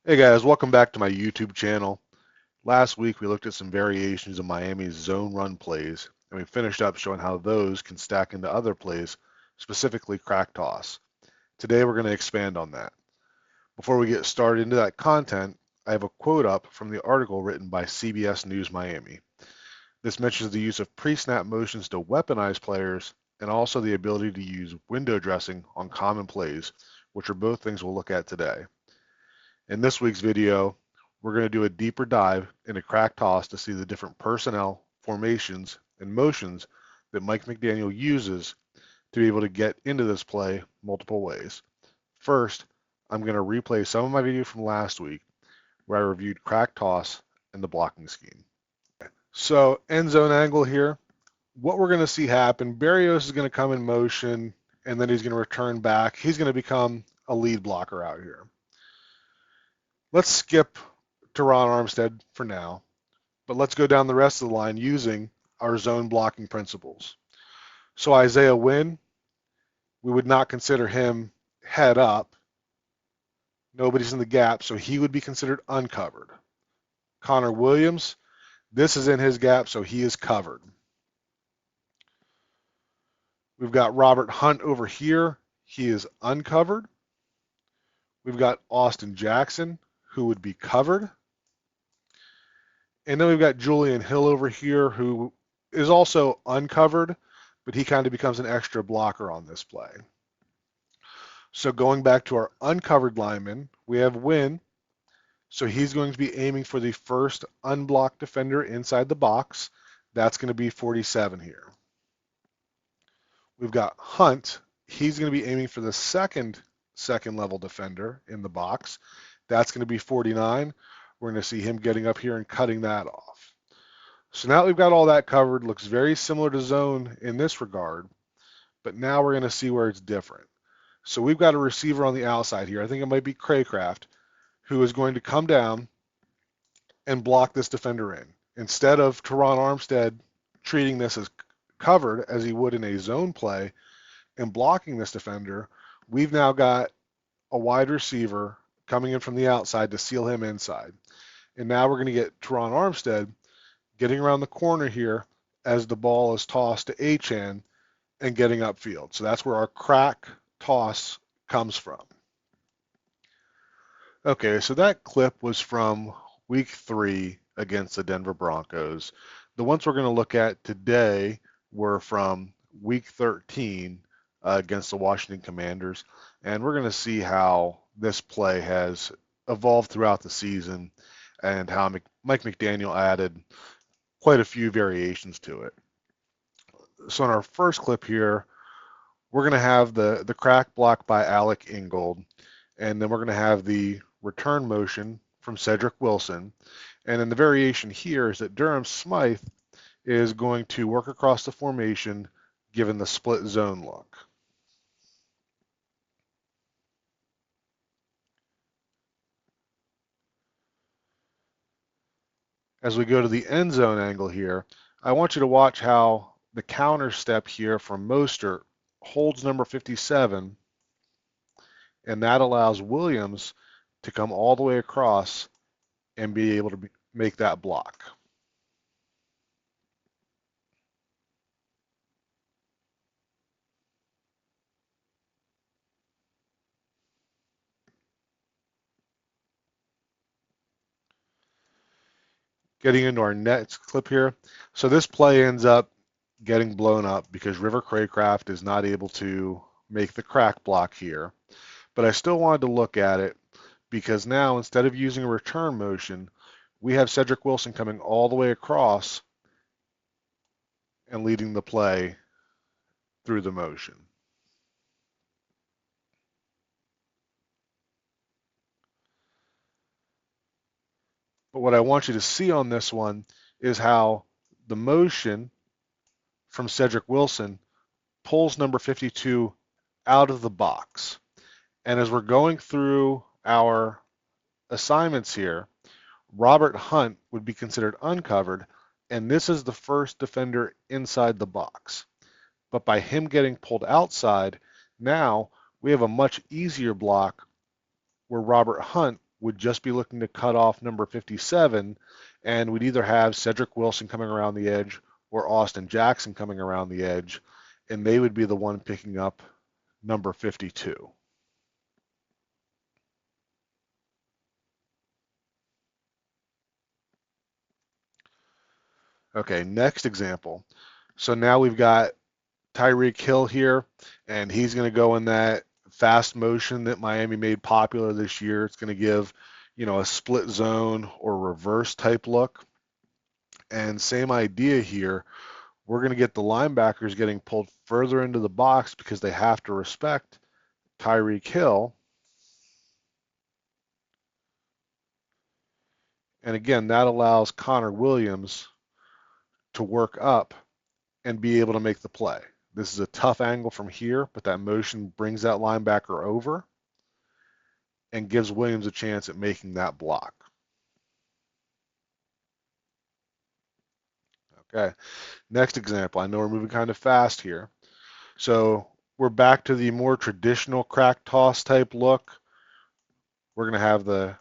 Hey guys, welcome back to my YouTube channel. Last week we looked at some variations of Miami's zone run plays, and we finished up showing how those can stack into other plays, specifically crack toss. Today we're going to expand on that. Before we get started into that content, I have a quote up from the article written by CBS News Miami. This mentions the use of pre-snap motions to weaponize players and also the ability to use window dressing on common plays, which are both things we'll look at today. In this week's video, we're going to do a deeper dive into crack toss to see the different personnel, formations, and motions that Mike McDaniel uses to be able to get into this play multiple ways. First, I'm going to replay some of my video from last week where I reviewed crack toss and the blocking scheme. So end zone angle here. What we're going to see happen, Berrios is going to come in motion and then he's going to return back. He's going to become a lead blocker out here. Let's skip Teron Armstead for now, but let's go down the rest of the line using our zone blocking principles. So Isaiah Wynn, we would not consider him head up. Nobody's in the gap, so he would be considered uncovered. Connor Williams, this is in his gap, so he is covered. We've got Robert Hunt over here. He is uncovered. We've got Austin Jackson, who would be covered. And then we've got Julian Hill over here, who is also uncovered, but he kind of becomes an extra blocker on this play. So going back to our uncovered lineman, we have Wynn. So he's going to be aiming for the first unblocked defender inside the box. That's going to be 47 here. We've got Hunt. He's going to be aiming for the second level defender in the box. That's going to be 49. We're going to see him getting up here and cutting that off. So now that we've got all that covered, looks very similar to zone in this regard, but now we're going to see where it's different. So we've got a receiver on the outside here. I think it might be Craycraft, who is going to come down and block this defender in. Instead of Teron Armstead treating this as covered as he would in a zone play and blocking this defender, we've now got a wide receiver coming in from the outside to seal him inside. And now we're going to get Teron Armstead getting around the corner here as the ball is tossed to Achane and getting upfield. So that's where our crack toss comes from. Okay, so that clip was from week 3 against the Denver Broncos. The ones we're going to look at today were from week 13 against the Washington Commanders, and we're going to see how this play has evolved throughout the season and how Mike McDaniel added quite a few variations to it. So in our first clip here, we're going to have the crack block by Alec Ingold, and then we're going to have the return motion from Cedric Wilson. And then the variation here is that Durham Smythe is going to work across the formation given the split zone look. As we go to the end zone angle here, I want you to watch how the counter step here from Mostert holds number 57, and that allows Williams to come all the way across and be able to make that block. Getting into our next clip here. So this play ends up getting blown up because River Craycraft is not able to make the crack block here. But I still wanted to look at it because now instead of using a return motion, we have Cedric Wilson coming all the way across and leading the play through the motion. But what I want you to see on this one is how the motion from Cedric Wilson pulls number 52 out of the box. And as we're going through our assignments here, Robert Hunt would be considered uncovered, and this is the first defender inside the box. But by him getting pulled outside, now we have a much easier block where Robert Hunt would just be looking to cut off number 57, and we'd either have Cedric Wilson coming around the edge or Austin Jackson coming around the edge, and they would be the one picking up number 52. Okay, next example. So now we've got Tyreek Hill here, and he's going to go in that fast motion that Miami made popular this year. It's going to give, a split zone or reverse type look. And same idea here. We're going to get the linebackers getting pulled further into the box because they have to respect Tyreek Hill. And again, that allows Connor Williams to work up and be able to make the play. This is a tough angle from here, but that motion brings that linebacker over and gives Williams a chance at making that block. Okay, next example. I know we're moving kind of fast here. So we're back to the more traditional crack toss type look. We're going to have the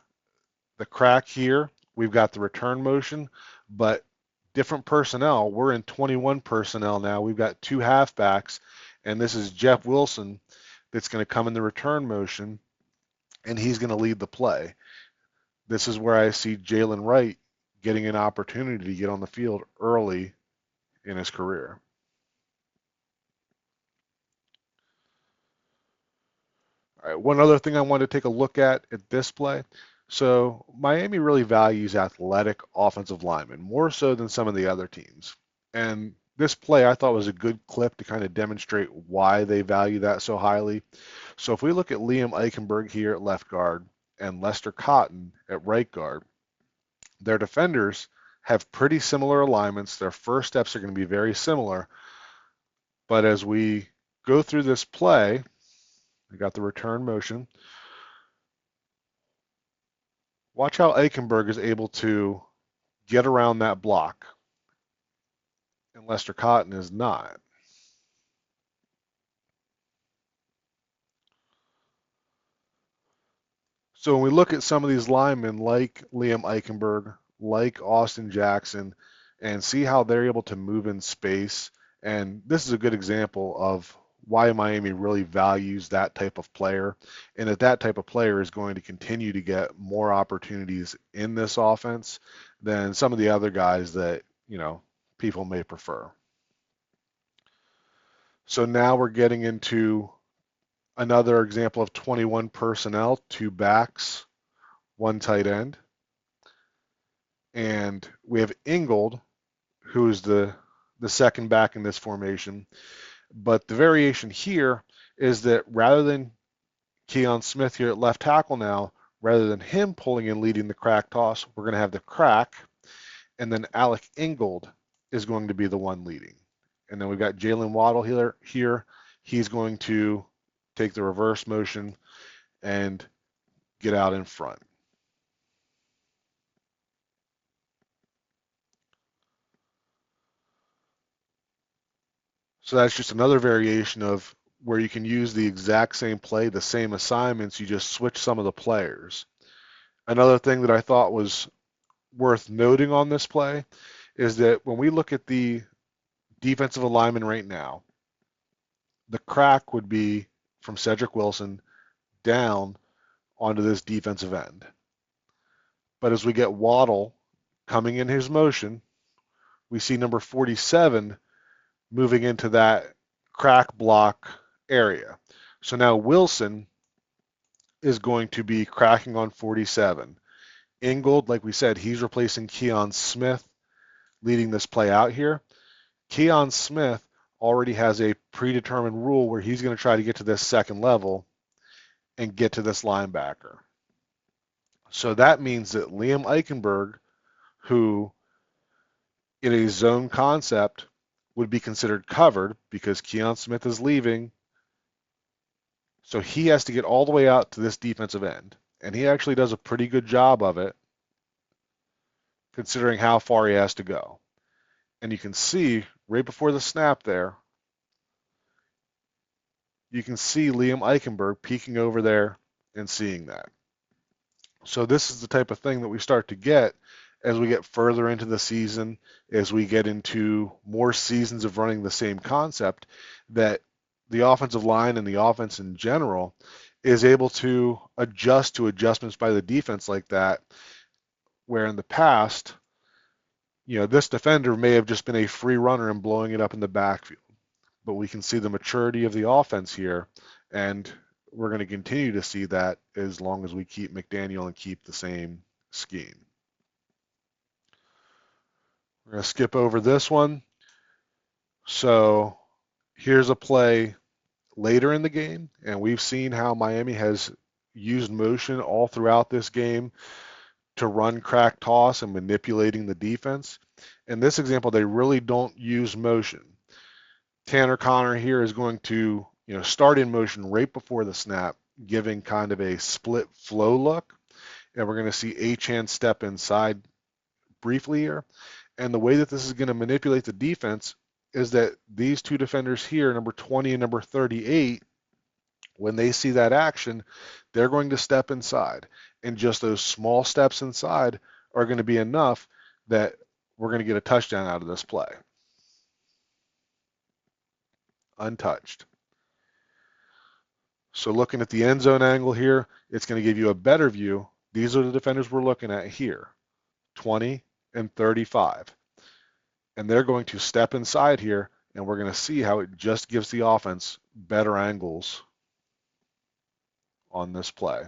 crack here. We've got the return motion, but different personnel. We're in 21 personnel now. We've got two halfbacks, and this is Jeff Wilson that's going to come in the return motion, and he's going to lead the play. This is where I see Jalen Wright getting an opportunity to get on the field early in his career. All right, one other thing I wanted to take a look at this play. So Miami really values athletic offensive linemen, more so than some of the other teams. And this play I thought was a good clip to kind of demonstrate why they value that so highly. So if we look at Liam Eichenberg here at left guard and Lester Cotton at right guard, their defenders have pretty similar alignments. Their first steps are going to be very similar. But as we go through this play, we got the return motion. Watch how Eichenberg is able to get around that block, and Lester Cotton is not. So when we look at some of these linemen like Liam Eichenberg, like Austin Jackson, and see how they're able to move in space, and this is a good example of why Miami really values that type of player, and that type of player is going to continue to get more opportunities in this offense than some of the other guys that, people may prefer. So now we're getting into another example of 21 personnel, two backs, one tight end. And we have Ingold, who is the second back in this formation. But the variation here is that rather than Keon Smith here at left tackle now, rather than him pulling and leading the crack toss, we're going to have the crack, and then Alec Ingold is going to be the one leading. And then we've got Jalen Waddle here. He's going to take the reverse motion and get out in front. So that's just another variation of where you can use the exact same play, the same assignments, you just switch some of the players. Another thing that I thought was worth noting on this play is that when we look at the defensive alignment right now, the crack would be from Cedric Wilson down onto this defensive end. But as we get Waddle coming in his motion, we see number 47 moving into that crack block area. So now Wilson is going to be cracking on 47. Ingold, like we said, he's replacing Keon Smith, leading this play out here. Keon Smith already has a predetermined rule where he's going to try to get to this second level and get to this linebacker. So that means that Liam Eichenberg, who in a zone concept would be considered covered because Keon Smith is leaving, so he has to get all the way out to this defensive end. And he actually does a pretty good job of it, considering how far he has to go. And you can see right before the snap there, you can see Liam Eichenberg peeking over there and seeing that. So this is the type of thing that we start to get as we get further into the season, as we get into more seasons of running the same concept, that the offensive line and the offense in general is able to adjust to adjustments by the defense like that, where in the past, this defender may have just been a free runner and blowing it up in the backfield. But we can see the maturity of the offense here, and we're going to continue to see that as long as we keep McDaniel and keep the same scheme. We're going to skip over this one. So here's a play later in the game, and we've seen how Miami has used motion all throughout this game to run crack toss and manipulating the defense. In this example, they really don't use motion. Tanner Connor here is going to start in motion right before the snap, giving kind of a split flow look. And we're going to see Achane step inside briefly here. And the way that this is going to manipulate the defense is that these two defenders here, number 20 and number 38, when they see that action, they're going to step inside. And just those small steps inside are going to be enough that we're going to get a touchdown out of this play. Untouched. So looking at the end zone angle here, it's going to give you a better view. These are the defenders we're looking at here, 20 and 35. And they're going to step inside here, and we're going to see how it just gives the offense better angles on this play.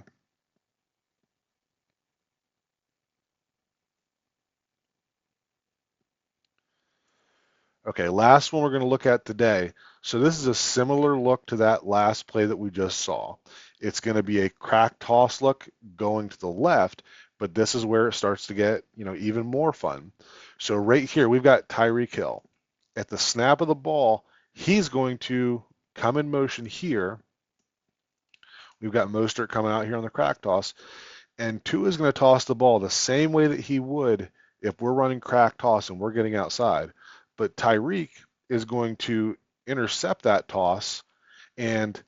Okay, last one we're going to look at today. So this is a similar look to that last play that we just saw. It's going to be a crack toss look going to the left, but this is where it starts to get, even more fun. So right here, we've got Tyreek Hill. At the snap of the ball, he's going to come in motion here. We've got Mostert coming out here on the crack toss, and Tua is going to toss the ball the same way that he would if we're running crack toss and we're getting outside. But Tyreek is going to intercept that toss and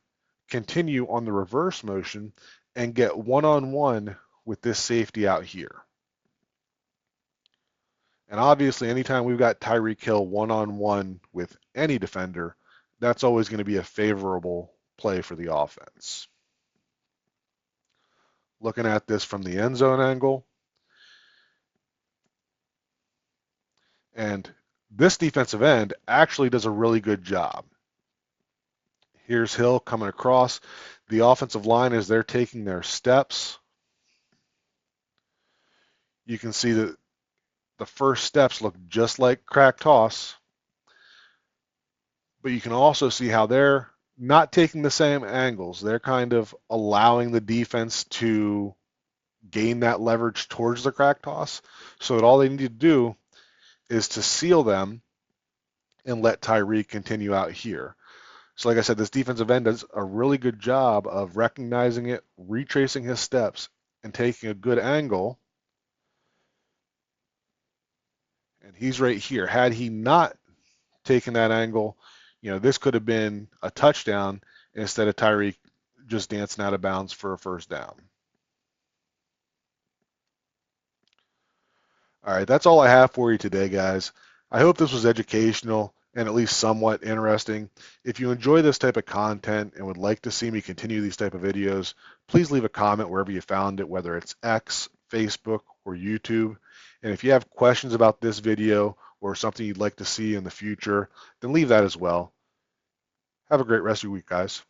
continue on the reverse motion and get one-on-one with this safety out here. And obviously, anytime we've got Tyreek Hill one-on-one with any defender, that's always going to be a favorable play for the offense. Looking at this from the end zone angle, and this defensive end actually does a really good job. Here's Hill coming across. The offensive line, as they're taking their steps, you can see that the first steps look just like crack toss, but you can also see how they're not taking the same angles. They're kind of allowing the defense to gain that leverage towards the crack toss, so that all they need to do is to seal them and let Tyreek continue out here. So like I said, this defensive end does a really good job of recognizing it, retracing his steps, and taking a good angle. And he's right here. Had he not taken that angle, this could have been a touchdown instead of Tyreek just dancing out of bounds for a first down. All right, that's all I have for you today, guys. I hope this was educational and at least somewhat interesting. If you enjoy this type of content and would like to see me continue these type of videos, please leave a comment wherever you found it, whether it's X, Facebook, or YouTube. And if you have questions about this video or something you'd like to see in the future, then leave that as well. Have a great rest of your week, guys.